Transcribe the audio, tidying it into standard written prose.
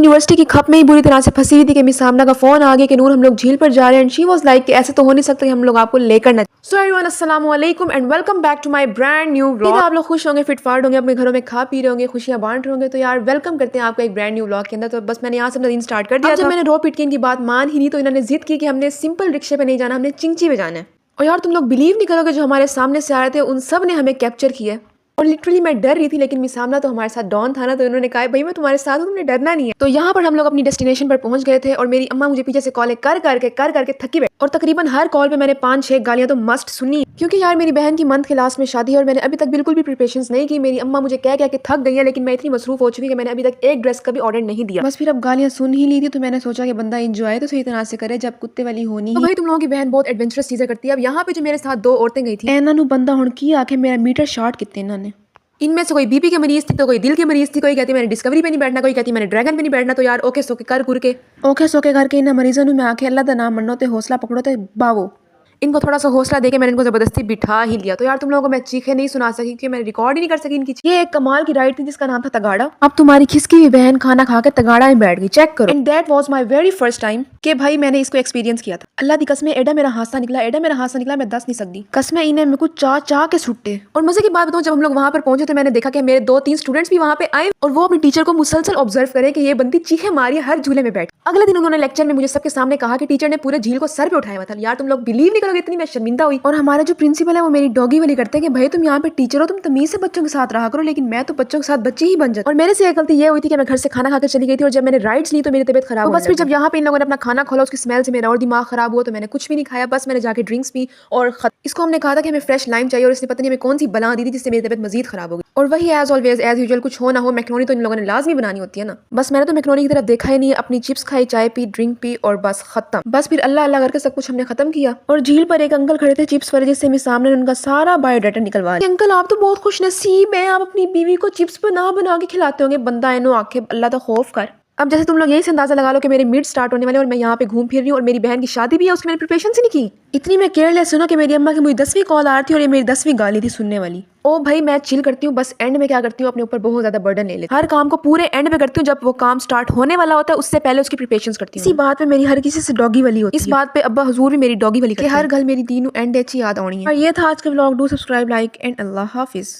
University की खप में ही बुरी तरह से फंसी हुई थी कि मिस सामना का फोन आ गया कि नूर हम लोग झील पर जा रहे हैं एंड शी वाज लाइक कि ऐसे तो हो नहीं सकता कि हम लोग आपको लेकर ना। सो एवरीवन अस्सलाम वालेकुम and welcome back to my brand new vlog. आप लोग खुश होंगे, फिटफाट होंगे, अपने घरों में खा पी रहे होंगे, खुशियां बांट रहे होंगे। तो यार वेलकम करते हैं आपको एक ब्रांड न्यू व्लॉग के अंदर। तो बस मैंने यहाँ से अपना दिन स्टार्ट कर दिया। जब मैंने रो पिट के इनकी बात मान ही नहीं तो इन्होंने जिद की कि हमने सिंपल रिक्शे पे नहीं जाना, हमने चिंची पे जाना है। और यार तुम लोग बिलीव नहीं करोगे, जो हमारे सामने से आ रहे थे उन सब ने हमें कैप्चर किया। और लिटरली मैं डर रही थी, लेकिन मिस सामना तो हमारे साथ डॉन था ना, तो उन्होंने कहा भाई मैं तुम्हारे साथ हूँ, तुमने डरना नहीं है। तो यहाँ पर हम लोग अपनी डेस्टिनेशन पर पहुंच गए थे और मेरी अम्मा मुझे पीछे से कॉलें कर करके थकी बैठी। और तकरीबन हर कॉल पे मैंने 5-6 गालियां तो मस्ट सुनी, क्योंकि यार मेरी बहन की मंथ के लास्ट में शादी है और मैंने अभी तक बिल्कुल भी प्रिपरेशंस नहीं की। मेरी अम्मा मुझे कह के थक गई है, लेकिन मैं इतनी मसरूफ हो चुकी कि मैंने अभी तक एक ड्रेस का भी ऑर्डर नहीं दिया। बस फिर अब गालियां सुन ही ली थी तो मैंने सोचा कि बंदा एंजॉय तो सही तरह से करे जब कुत्ते वाली होनी। तो भाई तुम लोगों की बहन बहुत एडवेंचरस चीजें करती है। अब यहाँ पे जो मेरे साथ 2 औरतें गई थी, इन्होंने बंदा हुण की आके मेरा मीटर शॉर्ट किते इन्होंने। इनमें से कोई बीपी के मरीज थी, तो कोई दिल के मरीज थी, कोई कहती मैंने डिस्कवरी पे नहीं बैठना, कोई कहती मैंने ड्रैगन पे नहीं बैठना। तो यार ओके सोके करके इन मरीजों में आके अल्लाह दा नाम मनो ते हौसला पकड़ो ते बावो। इनको थोड़ा सा हौसला देके मैंने इनको जबरदस्ती बिठा ही लिया। तो यार तुम लोगों को मैं चीखे नहीं सुना सकी क्योंकि मैं रिकॉर्ड ही नहीं कर सकी इनकी। ये एक कमाल की राइड थी जिसका नाम था तगाड़ा। अब तुम्हारी खिसकी हुई बहन खाना खा के तगाड़ा में बैठ गई, चेक करो। And that was my very first time कि भाई मैंने इसको एक्सपीरियंस किया था। अल्लाह दी कसम एडा मेरा हादसा निकला, मैं दस नहीं सकती। कसमें इन्हें मेरे को चाह के छुट्टे। और मजे की बात बताऊं, जब हम लोग वहां पर पहुंचे तो मैंने देखा कि मेरे 2-3 स्टूडेंट्स भी वहां पे आए और वो अपनी टीचर को मुसलसल ऑब्जर्व करे कि ये बंदी चीखे मारी है हर झूले में बैठ। अगले दिन उन्होंने लेक्चर में मुझे सबके सामने कहा कि टीचर ने पूरे झील को सर पे उठाया हुआ था। यार तुम लोग बिलीव नहीं करोगे, इतनी मैं शर्मिंदा हुई। और हमारा जो प्रिंसिपल है वो मेरी डॉगी वाली करते हैं कि भाई तुम यहाँ पे टीचर हो, तुम तमीज से बच्चों के साथ रहा करो, लेकिन मैं तो बच्चों के साथ बच्चे ही बन जाती। और मेरे से एक गलती ये हुई थी कि मैं घर से खाना खाकर चली गई थी और जब मैंने राइड्स ली तो मेरी तबीयत खराब हो गई। बस फिर जब यहाँ पे इन लोगों ने अपना खाना खोला उसकी स्मेल से मेरा और दिमाग खराब हुआ, तो मैंने कुछ भी नहीं खाया। बस मैंने जाके ड्रिंक्स पी और इसको हमने कहा था कि हमें फ्रेश लाइम चाहिए और इसने पता नहीं हमें कौन सी बला दी थी जिससे मेरी तबीयत मजीद खराब हो गई। और वही एज ऑलवेज एज यूजुअल कुछ हो ना हो मैक्रोनी तो इन लोगों ने लाजमी बनानी होती है ना। बस मैंने तो मैक्रोनी की तरफ देखा ही नहीं, अपनी चिप्स खाई, चाय पी, ड्रिंक पी और बस खत्म। बस फिर अल्लाह अल्लाह करके सब कुछ हमने खत्म किया। और झील पर एक अंकल खड़े थे चिप्स वाले, जिससे मेरे सामने उनका सारा बायोडाटा निकलवा दिया। अंकल आप तो बहुत खुश नसीब है, आप अपनी बीवी को चिप्स बना के खिलाते होंगे। बंदा इनो आखे अल्लाह तो खौफ कर। अब जैसे तुम लोग यही से अंदाजा लगा लो कि मेरे मिड स्टार्ट होने वाले और मैं यहाँ पे घूम फिर रही हूँ और मेरी बहन की शादी भी है, उसकी मैंने प्रिपरेशन ही नहीं की। इतनी मैं केयरलेस सुनो कि मेरी अम्मा की मुझे 10वीं कॉल आ रही थी और ये मेरी 10वीं गाली थी सुनने वाली। ओ भाई मैं चिल करती हूँ, बस एंड में क्या करती हूँ अपने ऊपर बहुत ज्यादा बर्डन ले लेती हूँ। हर काम को पूरे एंड में करती हूँ, जब वो काम स्टार्ट होने वाला होता है उससे पहले उसकी प्रिपरेशन करती हूँ। इसी बात पे मेरी हर किसी से डॉगी वाली होती है। इस बात पे अब्बा हुजूर भी मेरी डॉगी वाली, हर गल मेरी तीनों एंड अच्छी याद आनी है। और ये था आज का vlog. Do subscribe, like and Allah Hafiz.